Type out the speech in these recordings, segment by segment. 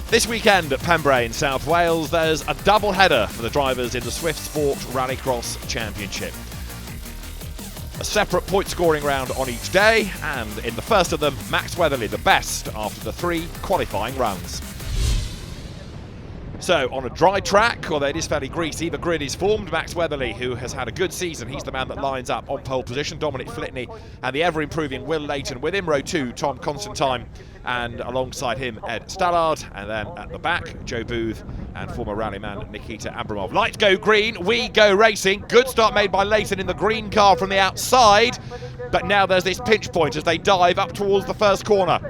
This weekend at Pembrey in South Wales, there's a double header for the drivers in the Swift Sport Rallycross Championship. A separate point scoring round on each day, and in the first of them, Max Weatherly the best after the 3 qualifying rounds. So, on a dry track, although it is fairly greasy, the grid is formed. Max Weatherly, who has had a good season, he's the man that lines up on pole position. Dominic Flitney and the ever-improving Will Leighton. With him, row 2, Tom Constantine, and alongside him, Ed Stallard. And then at the back, Joe Booth and former rallyman Nikita Abramov. Lights go green, we go racing. Good start made by Leighton in the green car from the outside. But now there's this pinch point as they dive up towards the first corner.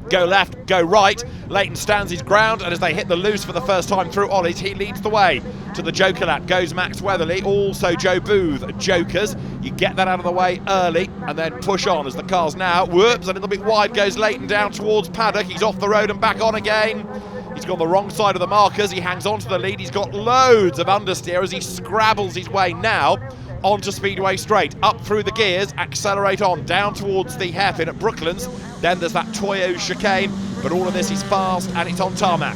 Go left, go right. Leighton stands his ground, and as they hit the loose for the first time through ollies, he leads the way. To the Joker lap goes Max Weatherly, also Joe Booth. Jokers, you get that out of the way early and then push on as the car's now, whoops, a little bit wide goes Leighton down towards paddock. He's off the road and back on again. He's gone the wrong side of the markers. He hangs on to the lead. He's got loads of understeer as he scrabbles his way now onto Speedway Straight, up through the gears, accelerate on, down towards the hairpin at Brooklands. Then there's that Toyo chicane, but all of this is fast and it's on tarmac.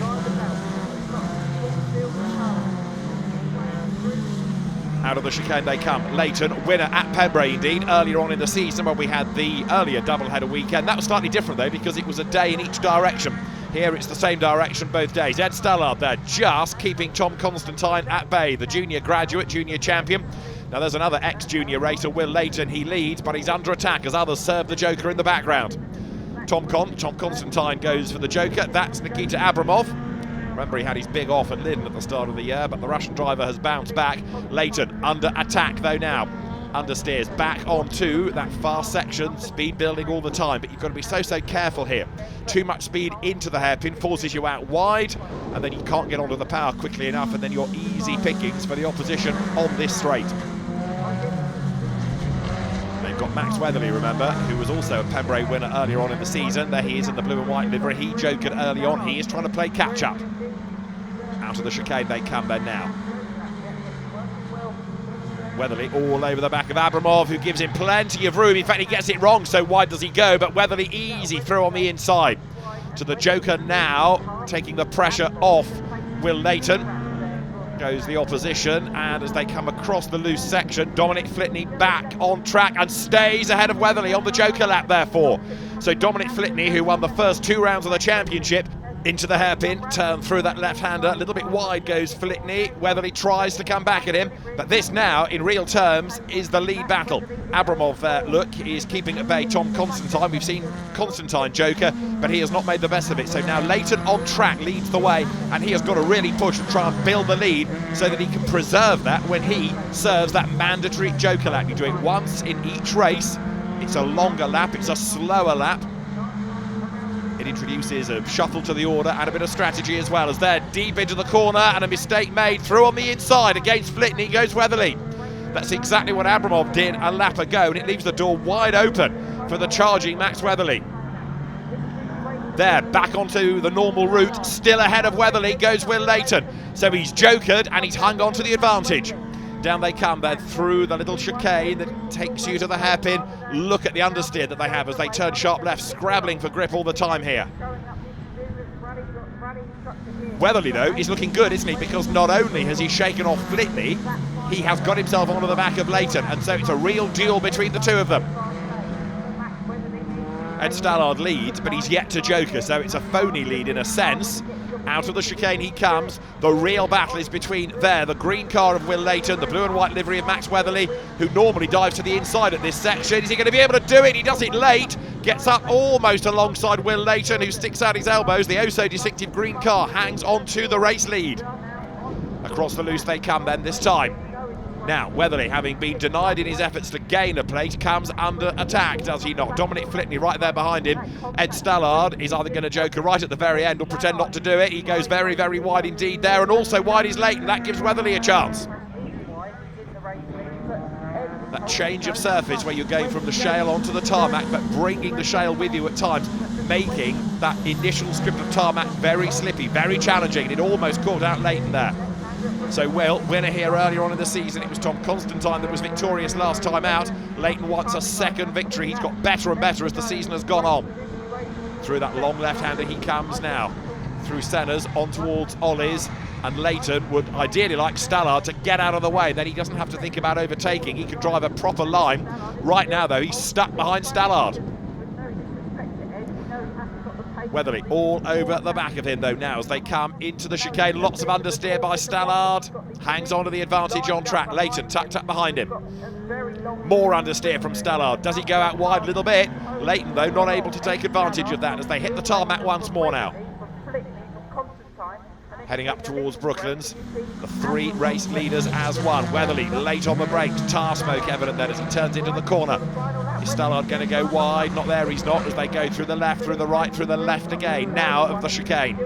Out of the chicane they come. Leighton, winner at Pembrey indeed, earlier on in the season when we had the earlier doubleheader weekend. That was slightly different though, because it was a day in each direction. Here it's the same direction both days. Ed Stallard there, just keeping Tom Constantine at bay, the junior graduate, junior champion. Now there's another ex-junior racer, Will Leighton. He leads, but he's under attack as others serve the Joker in the background. Tom Constantine goes for the Joker. That's Nikita Abramov. Remember, he had his big off at Lynn at the start of the year, but the Russian driver has bounced back. Leighton under attack though now. Understeers back onto that fast section, speed building all the time, but you've got to be so careful here. Too much speed into the hairpin forces you out wide, and then you can't get onto the power quickly enough, and then you're easy pickings for the opposition on this straight. They've got Max Weatherly, remember, who was also a Pembrey winner earlier on in the season. There he is in the blue and white livery. He jokered early on. He is trying to play catch-up. Out of the chicane they come then now. Weatherly all over the back of Abramov, who gives him plenty of room. In fact, he gets it wrong, so wide does he go, but Weatherly easy through on the inside. To the Joker now, taking the pressure off Will Leighton. Goes the opposition, and as they come across the loose section, Dominic Flitney back on track and stays ahead of Weatherly on the Joker lap, therefore. So Dominic Flitney, who won the first 2 rounds of the championship, into the hairpin, turn through that left-hander, a little bit wide goes Flitney. Weatherly tries to come back at him, but this now, in real terms, is the lead battle. Abramov there, look, is keeping at bay Tom Constantine. We've seen Constantine Joker, but he has not made the best of it. So now Leighton on track leads the way, and he has got to really push and try and build the lead so that he can preserve that when he serves that mandatory Joker lap. You do it once in each race. It's a longer lap, it's a slower lap. It introduces a shuffle to the order and a bit of strategy as well, as they're deep into the corner and a mistake made through on the inside against Flitney goes Weatherly. That's exactly what Abramov did a lap ago, and it leaves the door wide open for the charging Max Weatherly. There, back onto the normal route, still ahead of Weatherly goes Will Leighton. So he's jokered and he's hung on to the advantage. Down they come then through the little chicane that takes you to the hairpin. Look at the understeer that they have as they turn sharp left, scrabbling for grip all the time here. Weatherly though is looking good, isn't he? Because not only has he shaken off Flitney, he has got himself onto the back of Leighton, and so it's a real duel between the two of them. Ed Stallard leads, but he's yet to Joker, so it's a phony lead in a sense. Out of the chicane he comes. The real battle is between the green car of Will Leighton, the blue and white livery of Max Weatherly, who normally dives to the inside at this section. Is he going to be able to do it? He does it late. Gets up almost alongside Will Leighton, who sticks out his elbows. The oh-so-distinctive green car hangs on to the race lead. Across the loose they come then this time. Now, Weatherly, having been denied in his efforts to gain a place, comes under attack, does he not? Dominic Flitney right there behind him. Ed Stallard is either going to Joker right at the very end or pretend not to do it. He goes very, very wide indeed there, and also wide is Leighton. That gives Weatherly a chance. That change of surface where you're going from the shale onto the tarmac, but bringing the shale with you at times, making that initial strip of tarmac very slippy, very challenging, and it almost caught out Leighton there. So Will, winner here earlier on in the season. It was Tom Constantine that was victorious last time out. Leighton wants a second victory. He's got better and better as the season has gone on. Through that long left-hander he comes now. through Senna's on towards Ollie's, and Leighton would ideally like Stallard to get out of the way. Then he doesn't have to think about overtaking. He can drive a proper line. Right now, though, he's stuck behind Stallard. Weatherly all over the back of him, though, now as they come into the chicane. Lots of understeer by Stallard. Hangs on to the advantage on track. Leighton tucked up behind him. More understeer from Stallard. Does he go out wide a little bit? Leighton, though, not able to take advantage of that as they hit the tarmac once more now. Heading up towards Brooklands, the three race leaders as one. Weatherly late on the brakes, tar smoke evident then as he turns into the corner. Is Stallard going to go wide? Not there, he's not, as they go through the left, through the right, through the left again, now of the chicane.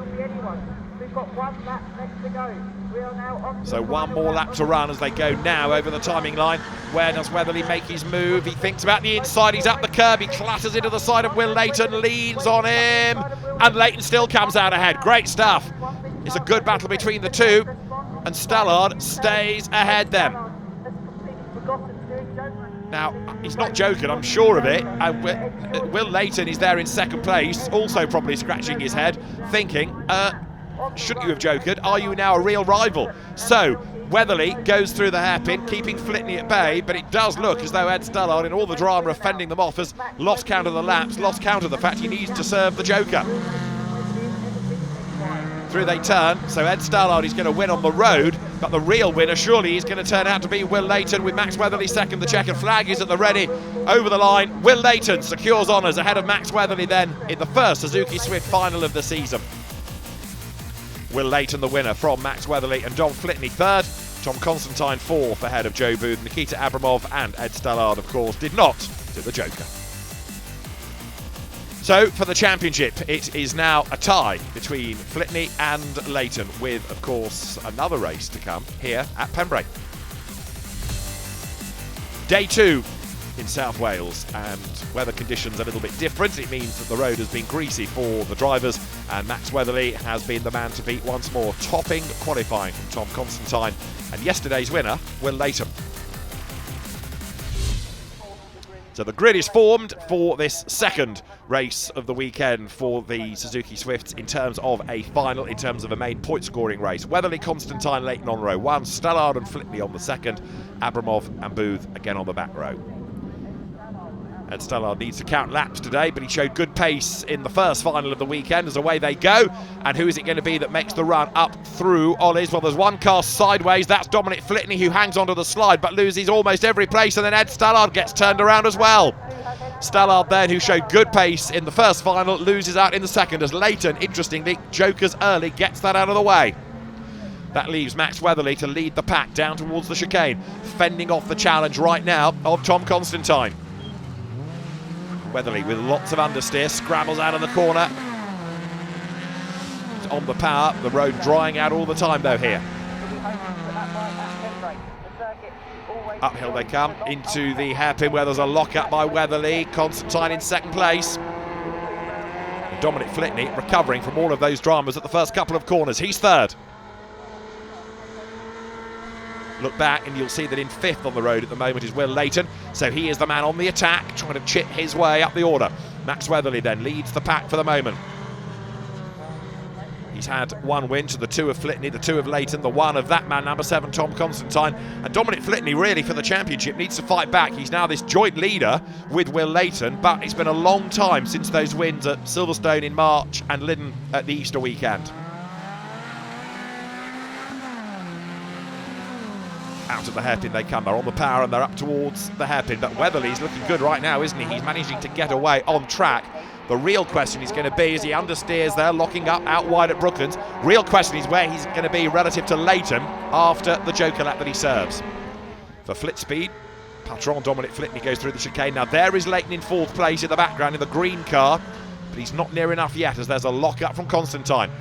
So one more lap to run as they go now over the timing line. Where does Weatherly make his move? He thinks about the inside, he's up the curb, he clatters into the side of Will Leighton, leans on him, and Leighton still comes out ahead. Great stuff. It's a good battle between the two, and Stallard stays ahead then. Now, he's not joking, I'm sure of it, and Will Leighton is there in second place, also probably scratching his head, thinking, shouldn't you have joked? Are you now a real rival? So, Weatherly goes through the hairpin, keeping Flitney at bay, but it does look as though Ed Stallard, in all the drama of fending them off, has lost count of the laps, lost count of the fact he needs to serve the joker. Through they turn, so Ed Stallard is going to win on the road, but the real winner surely is going to turn out to be Will Leighton, with Max Weatherly second. The checkered flag is at the ready. Over the line, Will Leighton secures honours ahead of Max Weatherly then in the first Suzuki Swift final of the season. Will Leighton the winner from Max Weatherly, and Dom Flitney third. Tom Constantine fourth ahead of Joe Booth. Nikita Abramov and Ed Stallard, of course, did not do the joker. So, for the championship, it is now a tie between Flitney and Leighton, with, of course, another race to come here at Pembrey. Day 2 in South Wales, and weather conditions a little bit different. It means that the road has been greasy for the drivers, and Max Weatherly has been the man to beat once more, topping qualifying from Tom Constantine, and yesterday's winner, Will Leighton. So the grid is formed for this second race of the weekend for the Suzuki Swifts in terms of a final, in terms of a main point scoring race. Weatherly, Constantine, Leighton on row 1, Stallard and Flitney on the second, Abramov and Booth again on the back row. Ed Stallard needs to count laps today, but he showed good pace in the first final of the weekend as away they go. And who is it going to be that makes the run up through Ollie's? Well, there's one car sideways. That's Dominic Flitney, who hangs onto the slide but loses almost every place. And then Ed Stallard gets turned around as well. Stallard then, who showed good pace in the first final, loses out in the second as Leighton, interestingly, jokers early, gets that out of the way. That leaves Max Weatherly to lead the pack down towards the chicane, fending off the challenge right now of Tom Constantine. Weatherly with lots of understeer, scrambles out of the corner. It's on the power, the road drying out all the time though here. Uphill they come into the hairpin where there's a lock-up by Weatherly. Constantine in second place. And Dominic Flitney recovering from all of those dramas at the first couple of corners. He's third. Look back and you'll see that in fifth on the road at the moment is Will Leighton, so he is the man on the attack, trying to chip his way up the order. Max Weatherly then leads the pack for the moment. He's had one win to the two of Flitney, the two of Leighton, the one of that man, number 7, Tom Constantine. And Dominic Flitney, really, for the championship, needs to fight back. He's now this joint leader with Will Leighton, but it's been a long time since those wins at Silverstone in March and Lyddon at the Easter weekend. Out of the hairpin they come. They're on the power and they're up towards the hairpin. But Weatherly's looking good right now, isn't he? He's managing to get away on track. The real question is going to be, as he understeers there, locking up out wide at Brooklands. Real question is where he's going to be relative to Leighton after the joker lap that he serves. For Flitspeed, Patron Dominic Flitney goes through the chicane. Now there is Leighton in fourth place in the background in the green car, but he's not near enough yet as there's a lock-up from Constantine.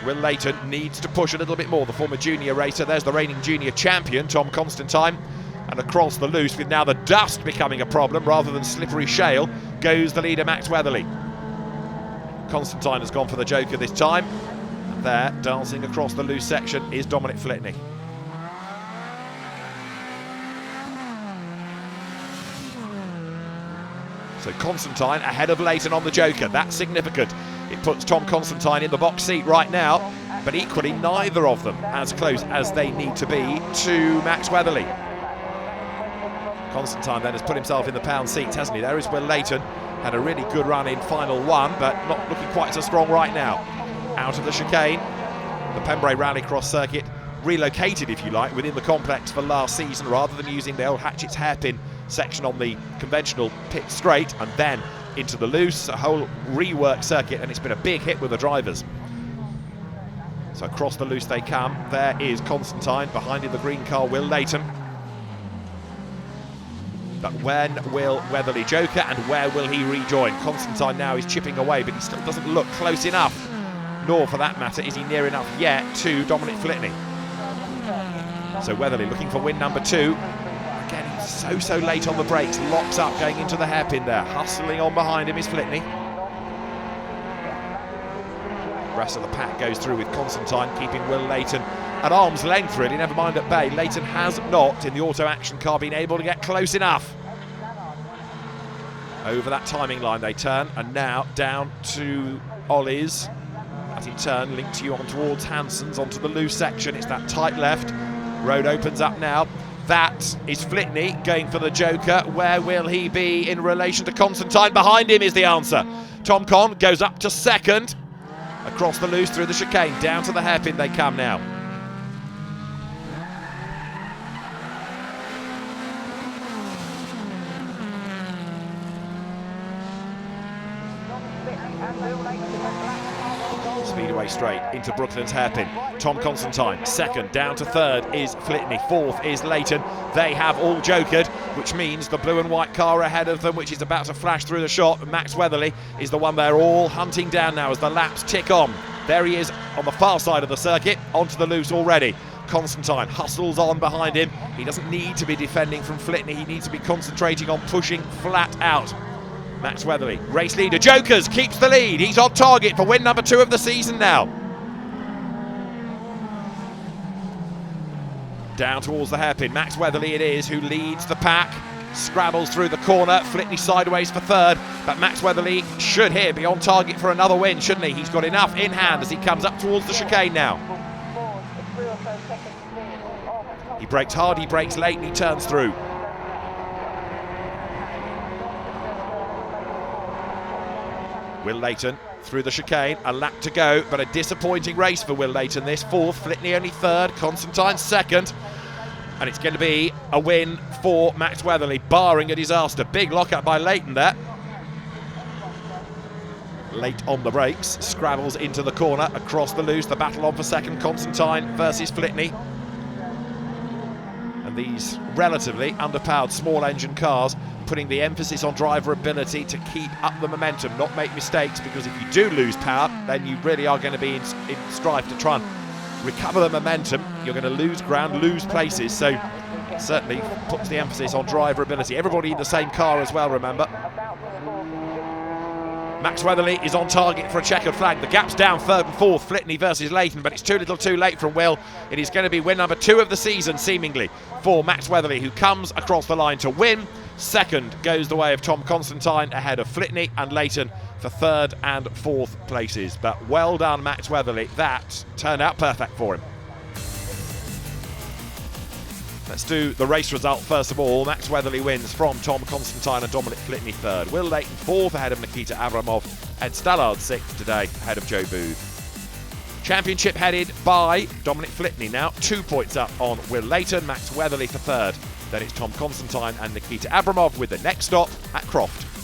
Will Leighton needs to push a little bit more, the former junior racer. There's the reigning junior champion, Tom Constantine. And across the loose, with now the dust becoming a problem rather than slippery shale, goes the leader, Max Weatherly. Constantine has gone for the joker this time. And there, dancing across the loose section, is Dominic Flitney. So Constantine ahead of Leighton on the joker. That's significant. It puts Tom Constantine in the box seat right now, but equally neither of them as close as they need to be to Max Weatherly. Constantine then has put himself in the pound seats, hasn't he? There is Will Leighton. Had a really good run in final one, but not looking quite so strong right now. Out of the chicane, the Pembrey Rallycross circuit relocated, if you like, within the complex for last season, rather than using the old Hatchett's hairpin section on the conventional pit straight and then into the loose, a whole reworked circuit, and it's been a big hit with the drivers. So across the loose they come. There is Constantine, behind in the green car Will Leighton. But when will Weatherly joker, and where will he rejoin? Constantine now is chipping away, but he still doesn't look close enough, nor for that matter is he near enough yet to Dominic Flitney. So Weatherly looking for win number 2. Again, he's so late on the brakes, locks up going into the hairpin there. Hustling on behind him is Flitney. The rest of the pack goes through with Constantine keeping Will Leighton at arm's length, really, never mind at bay. Leighton has not, in the auto action car, been able to get close enough. Over that timing line they turn, and now down to Ollie's. That in turn links you on towards Hanson's onto the loose section. It's that tight left. Road opens up now. That is Flitney going for the joker. Where will he be in relation to Constantine? Behind him is the answer. Tom Con goes up to second. Across the loose through the chicane. Down to the hairpin they come now. Speedway straight into Brooklands hairpin. Tom Constantine second, down to third is Flitney, fourth is Leighton. They have all jokered, which means the blue and white car ahead of them, which is about to flash through the shot. Max Weatherly is the one they're all hunting down now as the laps tick on. There he is on the far side of the circuit, onto the loose already. Constantine hustles on behind him. He doesn't need to be defending from Flitney, he needs to be concentrating on pushing flat out. Max Weatherly, race leader, jokers, keeps the lead. He's on target for win number 2 of the season now. Down towards the hairpin, Max Weatherly it is who leads the pack. Scrabbles through the corner, Flitney sideways for third, but Max Weatherly should here be on target for another win, shouldn't he? He's got enough in hand as he comes up towards the chicane now. He brakes hard, he brakes late, and he turns through. Will Leighton through the chicane, a lap to go, but a disappointing race for Will Leighton this. Fourth, Flitney only third, Constantine second. And it's going to be a win for Max Weatherly, barring a disaster. Big lockup by Leighton there. Late on the brakes, scrabbles into the corner, across the loose, the battle on for second, Constantine versus Flitney. And these relatively underpowered small engine cars putting the emphasis on driver ability to keep up the momentum, not make mistakes, because if you do lose power, then you really are going to be in strife to try and recover the momentum. You're going to lose ground, lose places, so it certainly puts the emphasis on driver ability. Everybody in the same car as well, remember. Max Weatherly is on target for a checkered flag. The gap's down third and fourth, Flitney versus Leighton, but it's too little too late from Will. It is going to be win number 2 of the season, seemingly, for Max Weatherly, who comes across the line to win. Second goes the way of Tom Constantine, ahead of Flitney and Leighton for third and fourth places. But well done, Max Weatherly. That turned out perfect for him. Let's do the race result first of all. Max Weatherly wins from Tom Constantine and Dominic Flitney third. Will Leighton fourth ahead of Nikita Avramov. Ed Stallard sixth today ahead of Joe Booth. Championship headed by Dominic Flitney now. 2 points up on Will Leighton. Max Weatherly for third. Then it's Tom Constantine and Nikita Avramov with the next stop at Croft.